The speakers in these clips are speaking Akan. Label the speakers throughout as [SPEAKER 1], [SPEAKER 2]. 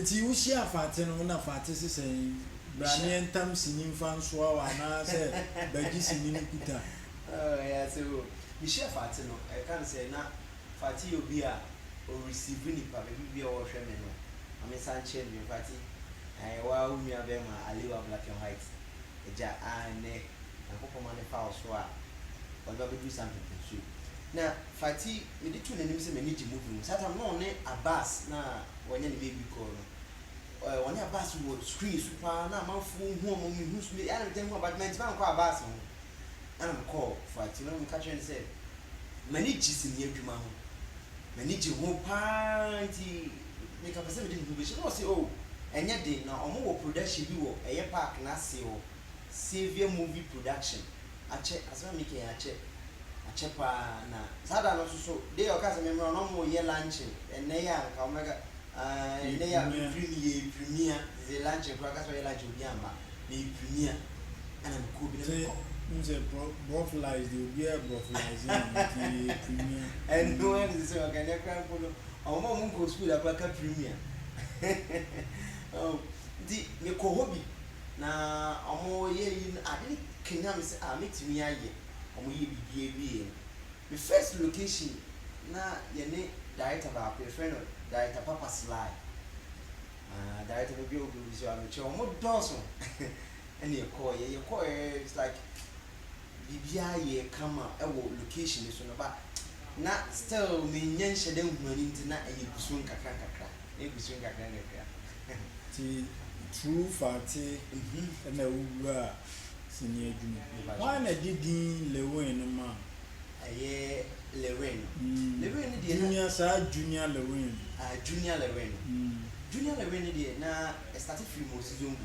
[SPEAKER 1] enti wo share fate no na fate se sen brane entam sinin fan so a na se baji sinin kuta
[SPEAKER 2] yeah so we share fate no I can say na fate obi a o receive ni pa be o hwe me no ame sanche me fate wa umia be ma aliwa black and white eja ane akoko ma ne fa so a o do do something to you na fati me di tu nanim se me ni movie sata no ne Abbas na wonya ne baby call no wonya Abbas wo screen super na amanfo hu o mo hu so me ana me dem hu apartment man ko Abbas ho ana me call fati no me ka chen se mani gisi ni adwuma ho mani gi ho panti me ka pese me di hu be no say oh enye de na omo wo production bi wo eye park na se wo Savior movie production ache asema me ke ache achepa na sada no so dey o ka se me no mo ye lunch ene ya nka omega ene ya premier the lunch ko ka so ye lunch obi amba me premier ana me ko bi na ko
[SPEAKER 1] nze broflies the obi e broflies na premier
[SPEAKER 2] and no one is so can you cry for omo mo ko school akwa ka premier oh di me ko hobby na omo ye yin ade kenya me se metimi aye omo ye bibie the first location na ye ne director ba pe friend director Papa Sly director be ogo bi so am che omo doso ene ye call it's like bibia ye kama e wo location so no ba na still me nyenhye den hunani ntina e busun kakra
[SPEAKER 1] ti true fati na wuwa sini adwuma why na didin Lewin no ma
[SPEAKER 2] aye Lewin dey
[SPEAKER 1] junior Lewin
[SPEAKER 2] junior Lewin dey na started film o season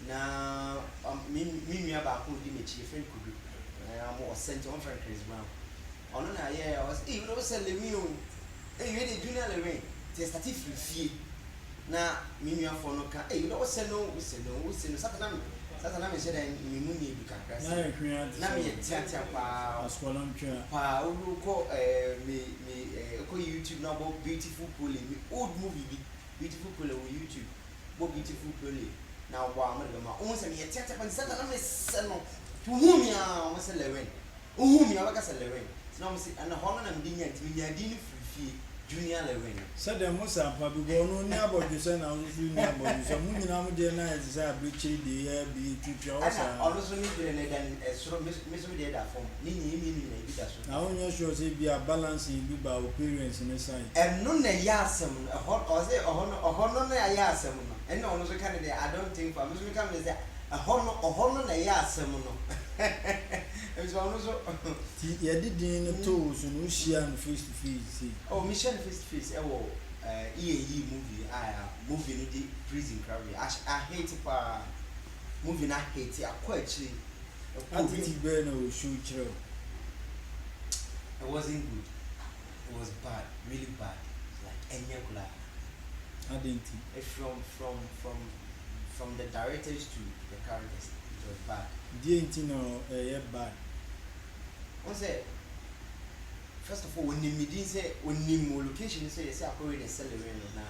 [SPEAKER 2] na me nua ba ko di mechi friend kudu am o sent on friend Chris Brown ono na ye was you know say Lewin o you dey junior Lewin they started fie na me nua fo no ka you know say no we say no Satana me say that me mu ni bi kakra na me tiatia pa
[SPEAKER 1] askolon twa
[SPEAKER 2] pa ulu ko me ko YouTube na bo beautiful pole me old movie bi beautiful pole on YouTube bo beautiful pole na wa ma de ma o se me tiatia pa Satana me say no to hu mi a o se Lewin o hu mi a ka se Lewin na mo se na hono na me di nya ti nya di ni free junior Lewin
[SPEAKER 1] said the musa pa bi go no ni abodu se na so ni abodu so mu nyina mu de na ze say abrechi de ya bi twitwa o sa
[SPEAKER 2] ono so ni de na dan so me so de da form ni na bi da so
[SPEAKER 1] na onye sure say bi a balance bi ba o parents ni side
[SPEAKER 2] no na ya asem o say ohono na ya asem no ene ono so kan de I don't think for me so kan me say ohono na ya asem no so ono so
[SPEAKER 1] ti ye didin to so no share no face to face
[SPEAKER 2] oh mission face to face e wo movie ni di prison career I hate pa movie na hate akwa actually
[SPEAKER 1] attitude be na o show chiro
[SPEAKER 2] it wasn't good, it was bad, really bad, like enyekula
[SPEAKER 1] identity
[SPEAKER 2] from the directors to the characters it was bad
[SPEAKER 1] no bad
[SPEAKER 2] one say first of all when you say when you location say akore dey sell na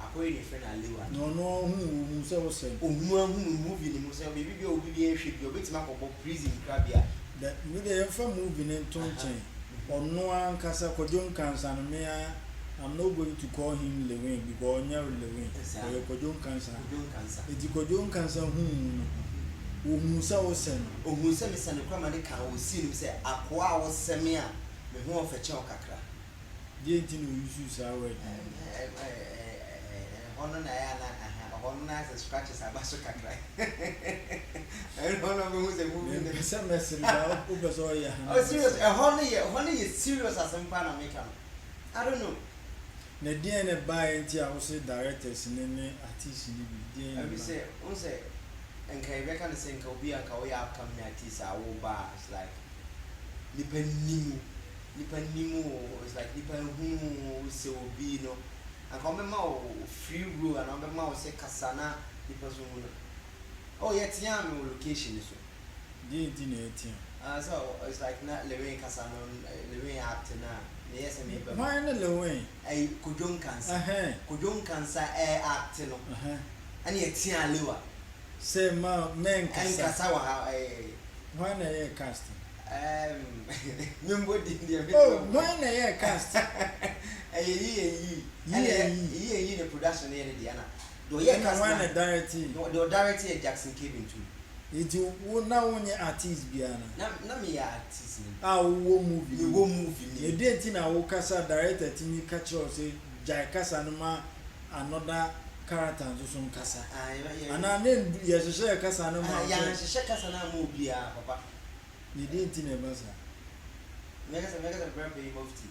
[SPEAKER 2] akore dey friend Aliwa
[SPEAKER 1] no hu say o say
[SPEAKER 2] movie ni mo say obi bi ehwe bi obetima akọbọ prison crabia
[SPEAKER 1] that we dey from movie ne tonchen ono ankasa Kojo Nkansa no me I'm not going to call him Lewin because Nya Lewin Kojo Nkansa eti Kojo Nkansa hu say o say
[SPEAKER 2] me say no kwama de kan o si ni say akwa a wo seme a me hu o feche o kakra
[SPEAKER 1] dey tin o use say word
[SPEAKER 2] ono na ya na ono na say scratches abaso kakra ono me hu say movie
[SPEAKER 1] me say message ba o be so ya
[SPEAKER 2] oh serious ono ye serious asempa na make am I don't know
[SPEAKER 1] na dia na buy enti a wo say directors ne artists ni bi dia
[SPEAKER 2] I say on say enka ebe kan say enka obi anka wo ya upcoming artist a wo ba it's like nipa nimu it's like nipa hu say obi no anka o ma o free roll and o ma o say kasana nipa so no oh yeah tia me location so
[SPEAKER 1] dia enti na etia
[SPEAKER 2] so it's like na Lewin kasana Lewin act na yes me ba
[SPEAKER 1] why na lewen
[SPEAKER 2] ai kodwon kansa kodwon kansa act no ani etia alewa
[SPEAKER 1] say men
[SPEAKER 2] kasa wa
[SPEAKER 1] why na ye cast
[SPEAKER 2] membo di dia
[SPEAKER 1] oh why na ye cast
[SPEAKER 2] yi the production here the ana do ye
[SPEAKER 1] cast why na directing
[SPEAKER 2] do directing Jackson Kevin too
[SPEAKER 1] it you na wonye artist biana
[SPEAKER 2] na me ya artist ni
[SPEAKER 1] wo movie
[SPEAKER 2] ni
[SPEAKER 1] e dey tin na wo kasa director timi catch us say jai kasa no ma another character so kasa ana ne ye hye kasa no ma
[SPEAKER 2] ya hye kasa na ma obi a papa
[SPEAKER 1] ni dey tin e basa
[SPEAKER 2] mega brand pay mufti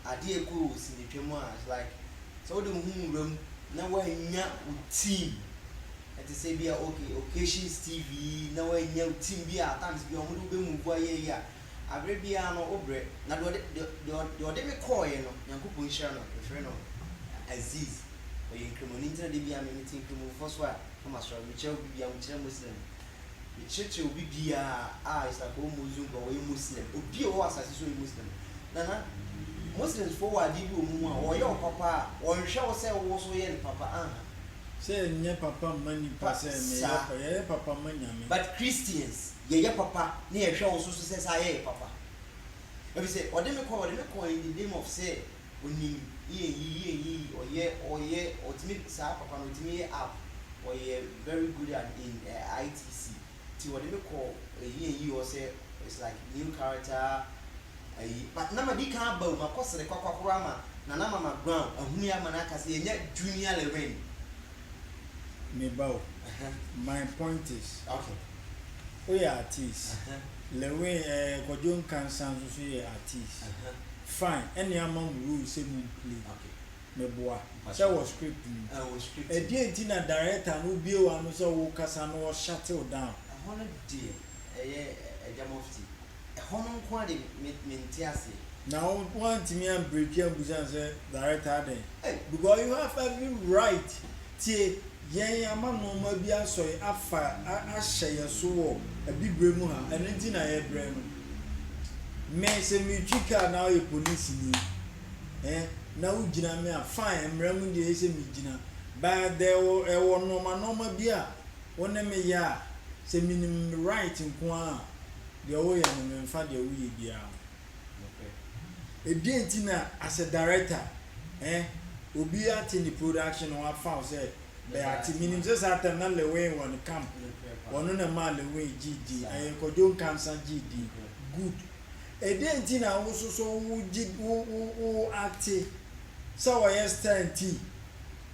[SPEAKER 2] ade eko sinitwemu a like so the hu na wa nya team to say be okay occasions TV na wa nya team bi at times bi omo do be mu bua ye ya abre bia no obre na de me call ye no Yankopon hira no e no Aziz o ye nkremoni ntina de bia me meeting kremo first one come so me chew bia mu kire muslim me cheche obi bia is like o muzun go we muslim obi o asase so muslim na Muslims forward di bi omu a o ye o papa o nhwe wo se wo so ye ni papa
[SPEAKER 1] say nye papa mani pass me ye papa manyame
[SPEAKER 2] but Christians ye papa na ye hwe wo so say say ye papa if you say ode me call in the name of say onim ye oye otimi sa papa no otimi app oye very good at in ITC ti ode me call ye o say it's like new character but na ma di kan ba ma kosere kwakwakura ma na mama ground ahunu ya ma na kase ye junior level
[SPEAKER 1] me bow. My point is
[SPEAKER 2] okay.
[SPEAKER 1] We are artists. Le way Kodjon Kansan so ye artists. Fine. Any among rules say me play.
[SPEAKER 2] Okay.
[SPEAKER 1] Me boa. That was scripting.
[SPEAKER 2] Was scripting.
[SPEAKER 1] E dey tina director no be o anu so wo kasa no shuttle down.
[SPEAKER 2] A hono dey e jamofti. E hono nko ade mentiase.
[SPEAKER 1] Now want me and break your business say director then. Because you have every right to yen ama no ma bi asoy afa ahye yeso wo abibre mu ha enenti na ye bre no me se me twika na o police ni na u gina me a fine mra mu de se me gina ba de wo no ma bi a wona me ya se minimum right nko a de wo ye no me mfa de wo ye bia okay e di enti na as a director obi ati ni production wa found say but meaning just after na le way one camp one na ma le way GD and Kodjon Kansan GD good e dey nti na wo so wo act so wa yesterday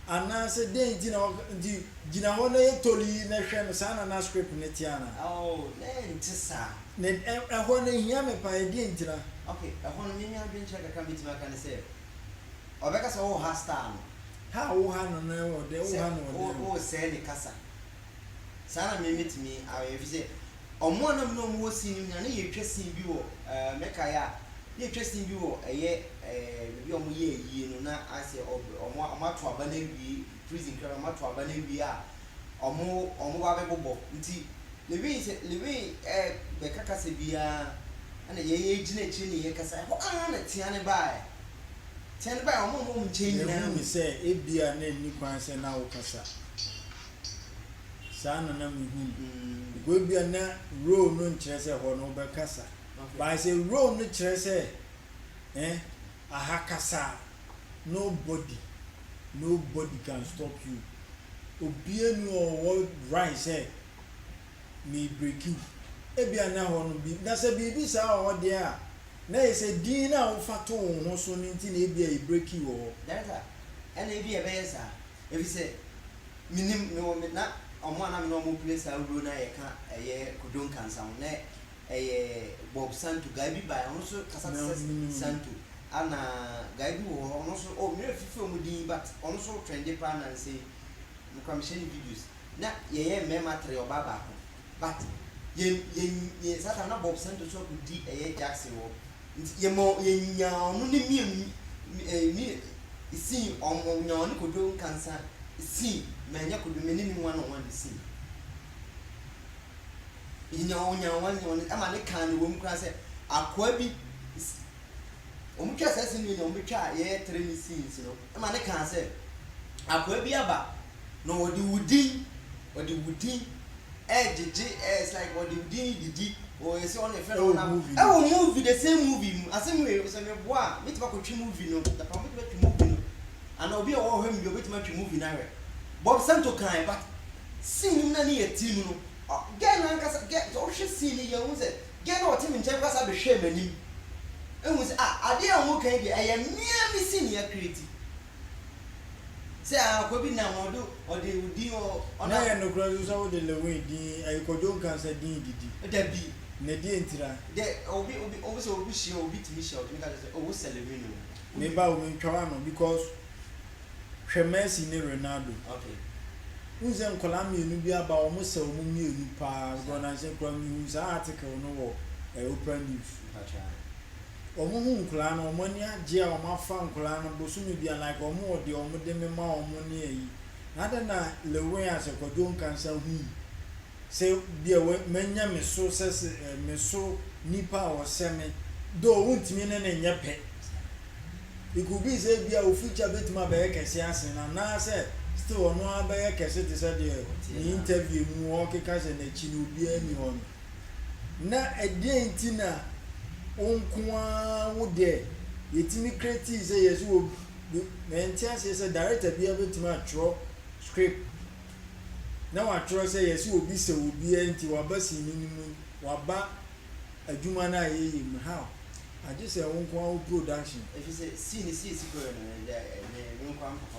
[SPEAKER 1] ana se dey nti na di gina ho na yetoli na hwe no sa na script ne tiana
[SPEAKER 2] na nti sa
[SPEAKER 1] ne e ho na hia me pa e dey nti na
[SPEAKER 2] okay e ho no me nya bi nche ka bitima kan se obeka so wo hasta no
[SPEAKER 1] ha wo ha no na wo de wo ha no
[SPEAKER 2] wo se ni kasa sana me metimi awe fi se omo na no mo sin na ye twa sin bi wo meka ya ye twa sin bi wo eye bi omo ye yi no na ase omo amato aba na wi prison kra amato aba na wi a omo wa be bobo nti lewi be kaka se bia ana ye gina chi ni ye kasa ho na tiane bae tiane bae omo mo change na
[SPEAKER 1] me say e bia na ni kwan se na wo kasa sana na me hu go bia na role no nkyere se ho no be kasa ba say role no kyere se aha kasa nobody can stop you obi enu o right say me break you e bia na ho no bi na se bi sa o de a na e se din na wo fato ho so ni nti na e bia e break you o
[SPEAKER 2] data and e bia be sa e bi se minim no me na omo na me no mo place a ro na ye ka eye Kodjon Kansan na eye Bob Santo guy bi ba ono so kasa Santo ana guy bi wo ono so o me fifi o mu din but ono so trendy plan and say mo come share videos na ye me matre obaba but ye sata na Bob Santo so ku di eye Jackson wo ye mo ye nya ono ni mi isi omo nya ono Kodjon Kansan isi menya could be many one on one see. In your own one, I'm a can womb class. A quabi Omutwa sase ni omutwa ye training scenes no e ma ne kan say akwa bi aba no odi wudi jeje it's like odi wudi didi o ese on e fe no na movie the same movie asem we so me boa me tiba ko twi movie no da pa me tiba twi movie no ana obi e wo hwe me obi tiba twi movie na hwe Bob Santo kan but scene na ni team no get na nkasa get o hwe scene ye hu say get na o team nche nkasa be hwe manim ehun say ade a wo kan de eye mia mi scene ya create say akobi na modo o de udi o
[SPEAKER 1] na ye no kura so de lewe din ayikojo nkansa din didi
[SPEAKER 2] da bi
[SPEAKER 1] na di entira
[SPEAKER 2] de obi so obi share obi timi share obi ka say o celebrate no
[SPEAKER 1] me ba o ntwa no because Messi ne Ronaldo.
[SPEAKER 2] Okay.
[SPEAKER 1] Unze nkola mienu bi aba o mo se o mo mienu pa go na se kra mi hu sa article no wo Oprah News. O mo hu nkola no mo ni age a o ma fa nkola no bo so mi bia like o mo de o mo de me ma o mo ne yi. Na da na lewe ase kojo nkansa hu. Se bia we menya me so se me so nipa o se me do wuntimi ne ne nyepe. It could be say bia o future bet ma be kese ase na say still ono abeye kese te say the interview mu o keka se na chi no bia ni hon na ede ntina onkoa wo de yetimi create say yes wo na entia say director bia betima atro script na wa atro say yes wo bi se wo bia nti wa ba si ni wa ba adwuma na ye yim how I just say one production.
[SPEAKER 2] If you say see go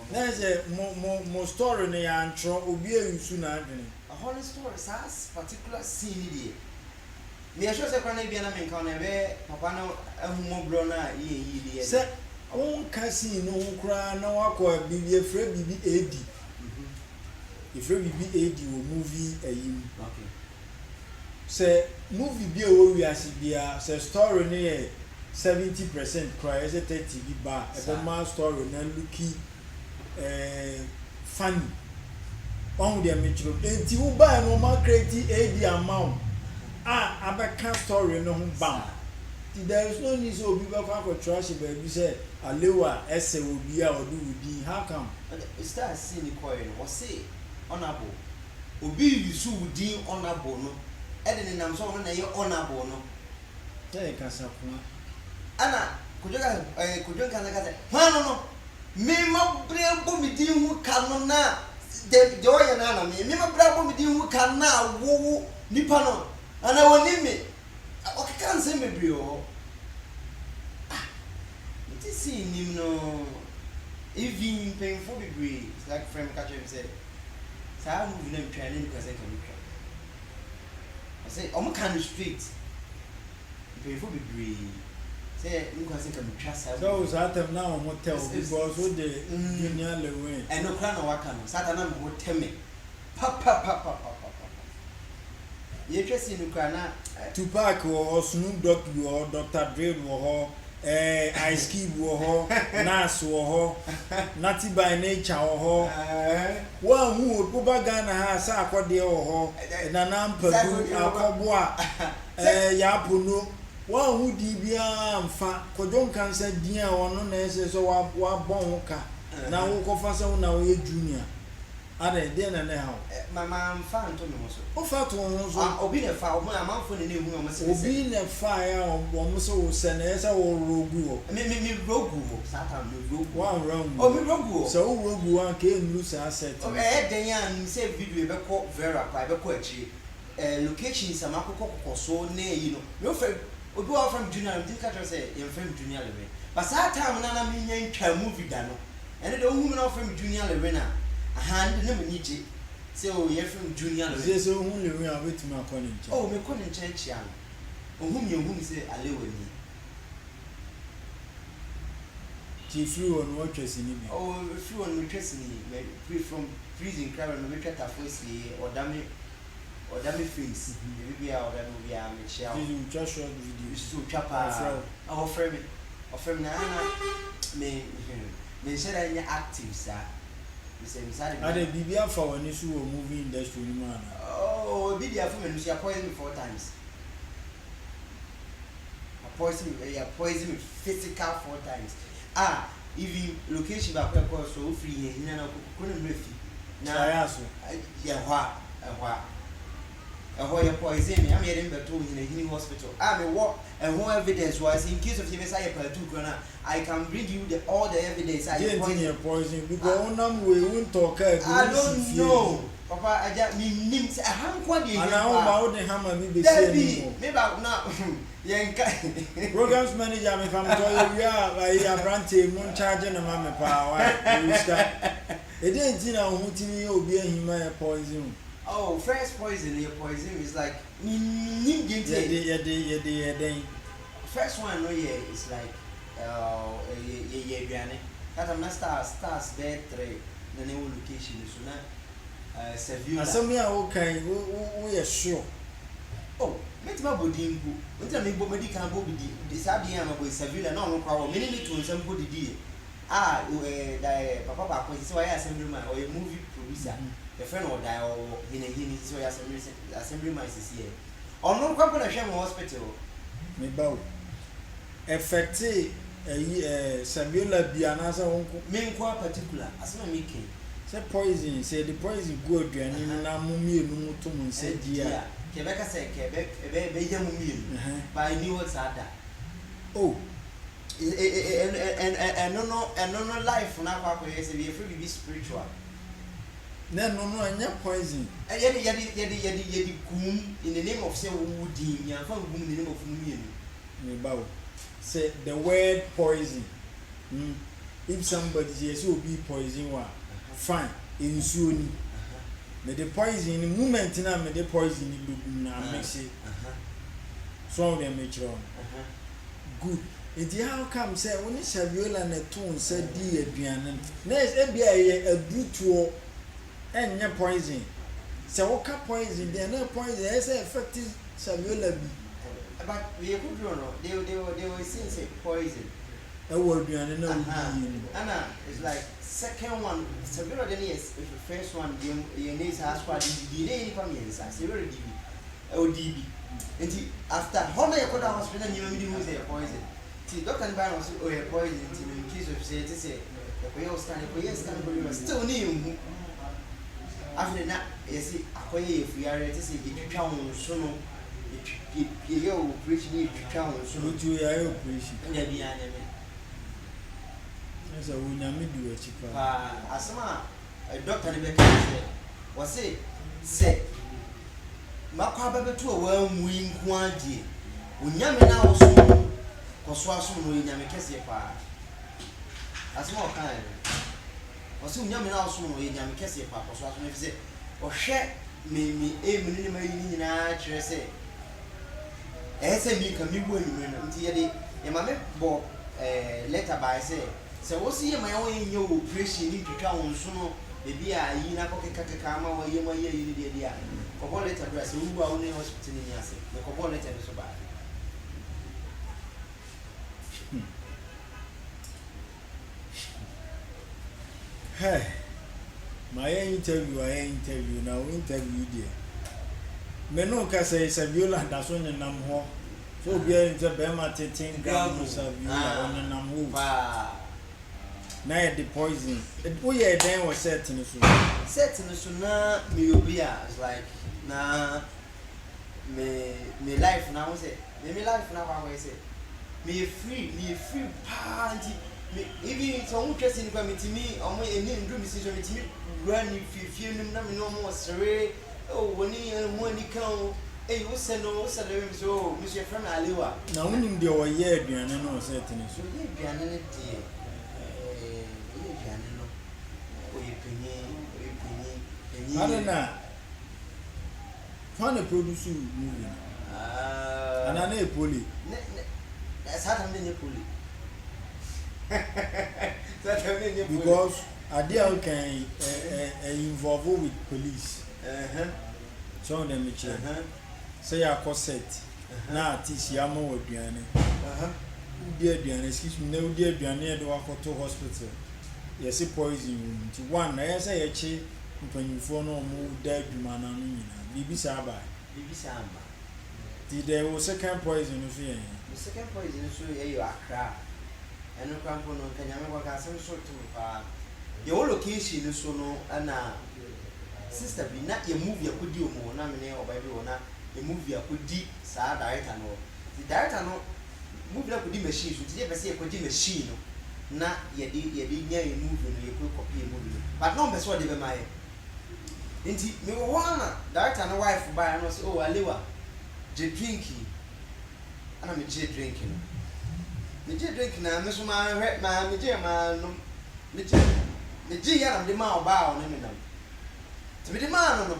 [SPEAKER 1] na say mo story na ya antro obi ayusu na adwene.
[SPEAKER 2] A whole story says particular scene there. Me sure say kwana bia na me nka na be papa no ahumo bro na yi there.
[SPEAKER 1] Say on ka scene no kura na wakọ bibi efre bibi AD. Efre bibi AD wo movie ayim.
[SPEAKER 2] Okay.
[SPEAKER 1] Say movie bi e wo wiase bia say story na 70% cry as a 30 ba a man story na looky funny on the metro enti wo buy no ma create AD amount abeka story no bam there is no need so obi ba kwa trash baby say alewa ese obi a odu wudi how come
[SPEAKER 2] start see ni coin o say honorable obi yusu wudi honorable no e de nam so na ye honorable no
[SPEAKER 1] tell kasapuna
[SPEAKER 2] ana kujoka na kase no me ma brebo mi din hu kanu na de oya na me ma brebo mi din hu kan na wo nipa no ana woni me o kan se me brio it is nim no even painful degree like friend catch him say sa move na twa ni because I can twa I say o mo kan street painful degree say you can say come trust her
[SPEAKER 1] so that now on hotel because so the junior lewe
[SPEAKER 2] and no plan no waka no satana mo teme pa ye twese no kra na
[SPEAKER 1] Tupac or Snoop Dogg or Dr. Dre or Ice Cube or Nas or Natty by Nature or one who would go Ghana has a cordia or Nanam Peru Alcoboa Yapuno. One who dibia mfa kojon cancer dia ono na ese so wa bon ka na wo ko fa se na wo ye junior ade de na how
[SPEAKER 2] mama mfa nto me so
[SPEAKER 1] o fa to won so
[SPEAKER 2] obi na fa o ma amfo ne hu o ma se
[SPEAKER 1] obi na fa ya o mo so wo se na ese wo rogu o
[SPEAKER 2] me rogu o satan me rogu
[SPEAKER 1] one round
[SPEAKER 2] o me rogu o
[SPEAKER 1] so wo rogu an ke nlu sa asset
[SPEAKER 2] o den ya ni se video be ko vera pa be ko achi location sama ko so na yi no me fa obi wa from junior we catch say you from junior level but that time na me nyan twa movie da no ene de ohum na from junior level na hand na me nije say oh you from junior level
[SPEAKER 1] say so ohum level a betima akoni nche
[SPEAKER 2] oh me koni nche chia no ohum say alewe ni
[SPEAKER 1] ti free on what twesi ni bi
[SPEAKER 2] oh free on me twesi ni free from freezing crab no me tweta fosi or damn face maybe I or be a Michelle
[SPEAKER 1] you just short video
[SPEAKER 2] so chapa our friend na me say that active sir we say inside
[SPEAKER 1] ade bibia fa woni so wo movie industry ni man
[SPEAKER 2] oh bibia for me no see appoint me 4 times poison me physical 4 times. Even location back so free here na couldn't refi.
[SPEAKER 1] Na
[SPEAKER 2] ya poison me. I'm heading back to in a hospital. I'm a what and what evidence was in case of the Messiah I can bring you all the evidence. I
[SPEAKER 1] poison because we won't talk.
[SPEAKER 2] I don't know. Papa, I just mean I haven't quite
[SPEAKER 1] and now about the hammer maybe now programs manager if I'm told you are brandy moon charging a mamma power. It didn't see now who to me will be a poison.
[SPEAKER 2] Oh, first poison, your poison is like first one no is like that I'm not stars bed 3 the new location is not Sevilla.
[SPEAKER 1] Some okay, we are sure.
[SPEAKER 2] Oh, let my body go. What I mean, body can go with the Sabian of Sevilla, no power, many to some good deal. Papa, so I assemblyman or a movie producer, a friend or die or in a so assemblyman is here. Or no couple of shame hospital.
[SPEAKER 1] Me bow. Effective Sabiola Biana's uncle, main quite particular, as no making. Say poison, say the poison good, and now mummy no to me said, dear.
[SPEAKER 2] Quebec said Quebec, a baby mummy, by New York Sada.
[SPEAKER 1] Oh,
[SPEAKER 2] and no life now, yes, we are free to be spiritual.
[SPEAKER 1] No, and your poison.
[SPEAKER 2] And yet, in the name of say Woody, you found in the name of Mummy.
[SPEAKER 1] Me bow. Say the word poison. If somebody says will be poison, fine, in soon. May the poison in the moment now, may the poison in the mix it. So they make it good. It how come say when it's a real and a tone said, dear Bianan. There's a brutal and your poison. So, what poison? They are not poison, as effective Saviola.
[SPEAKER 2] But we are good, they were saying poison.
[SPEAKER 1] A word beyond
[SPEAKER 2] Anna is like second one, several days. If the first one, your names has what the come inside, several DB. ODB. And after how many hospital, you know, say poison. See, Dr. Byron was poison in case of say, the way of standing, still new. After that, you see, if we are to say, it counts so. You operation counts so. You are operation.
[SPEAKER 1] As a woman, do it.
[SPEAKER 2] As a doctor was say, Macaba to a worm wing quantity. When Yamina was soon, Coswasun will Yamicassia. As more kind. Or soon Yamina soon will Yamicassia, Coswasun, if say, or share me a minimum in I say. SMB can be winning until the mamma bought letter by say. So what's here my own in your operation to town soon? Maybe I in a pocket kakama or you may in the idea. Cobol letter address who are only hospital in Yassi. The Cobol letter is so bad.
[SPEAKER 1] Hey, my interview now, interview dear. Menoka says a viola that's on the number. So we are in the Bema Ting Gams of you on the number. Now the poison. We are then was set in the
[SPEAKER 2] sooner, me will be as like na me life now say, me life now I say. Me free party. Even it's all interesting for me to me, or my name do decision to me, run if you know more survey. Oh, when you come, hey, you send no salary, so Monsieur From Aliwa. Now, when you do a year, you know, certainly. So, you can dear.
[SPEAKER 1] I don't know. Find a producer movie. And I know Polly.
[SPEAKER 2] That's how I'm in Polly.
[SPEAKER 1] Because I deal can involve with police. So them me check. Say I corset. Now teach Yamo with Diane. Dear Diane, excuse me, no dear Diane, do I go to hospital? Yes, it poison to one. I say a cheap when you phone or move dead human. Bibi Saba.
[SPEAKER 2] Bibi Samba.
[SPEAKER 1] Did there was second poison of fear?
[SPEAKER 2] second poison so you Accra and no cramp on Kanyama some sort of your location is so no and sister be not your movie could do more nominate or baby or not a movie could deep sad director no the director no movie could do machines which never say a could machine na ye di nya movie no ye could copy movie but no be so de be my nti me wana director no wife buy no say oh alewa je drinking ana me je drinking na me so ma me je ma no me je ya na de ma oba o ne me nam ti me de ma no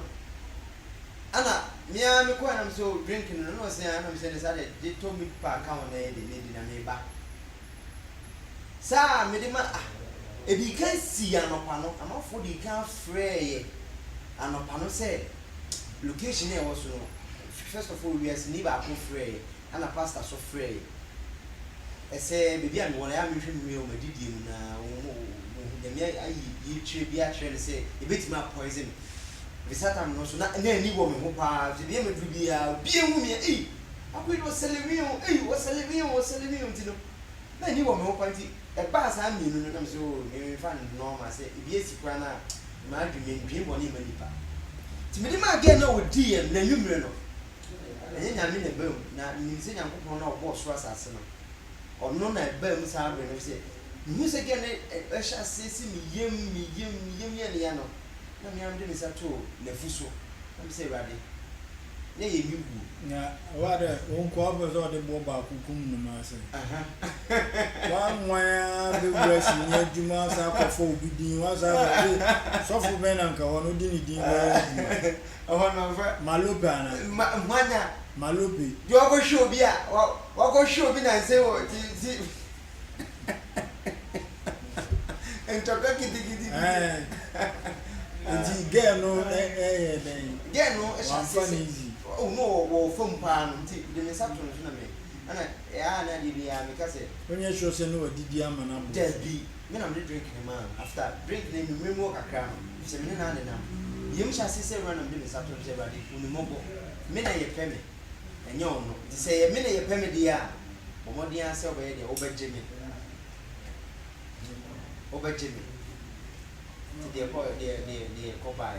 [SPEAKER 2] ana me a me ko na so drinking no say ana me say de say de to me pa ka on e de na me ba sa me de ma e bi kan si anopa no amafo di kan frey anopa no say location e was no first of all we as ni ba ko frey ana pastor so frey e say baby am wona ya me hwe me o madidi mu na de me ayi yi tire bi a tire say e betima poison bisatam no so na ni wo me ho pa de bi me du bi a bi hu me akwai do selemion wo selemion ti no na ni wo me ho pa ti e ba sa mi no na me so me fa normal say e bi esikwa na ma du me ndwe mo ni manipa ti me di ma ge na odi e na nwumre no enye nyame na bam na ni se nyankopon na obo so asase no ono na bam sa abre no say ni se ge na e sha sesi mi yem ye ya no na mi am de sa to na fuso na say rade na ye mi wu
[SPEAKER 1] na wada won ko abo so de bo ba kukum no ma say wa nwa be wasi nya djuma sa ko fo obi din wa sa ba so fu be na nka wono di ni din ba
[SPEAKER 2] ahona fa
[SPEAKER 1] maloba na
[SPEAKER 2] manya
[SPEAKER 1] malobe
[SPEAKER 2] yo go show bi a wa go show bi na say wo ti entoka kiti
[SPEAKER 1] enti girl no
[SPEAKER 2] girl no e
[SPEAKER 1] sha say
[SPEAKER 2] oh no wo fom pa no nti de me sato no na me ana ya na di bia me ka say
[SPEAKER 1] onye show say no didi ama na bo
[SPEAKER 2] just be me na me drink ni man after drink ni me mo kakra no se me na na yem sha say run am de me sato say body uni mobo me na ye peme enye ono ti say me na ye peme dia omodi an say obaye dia obaje me ti de ko ba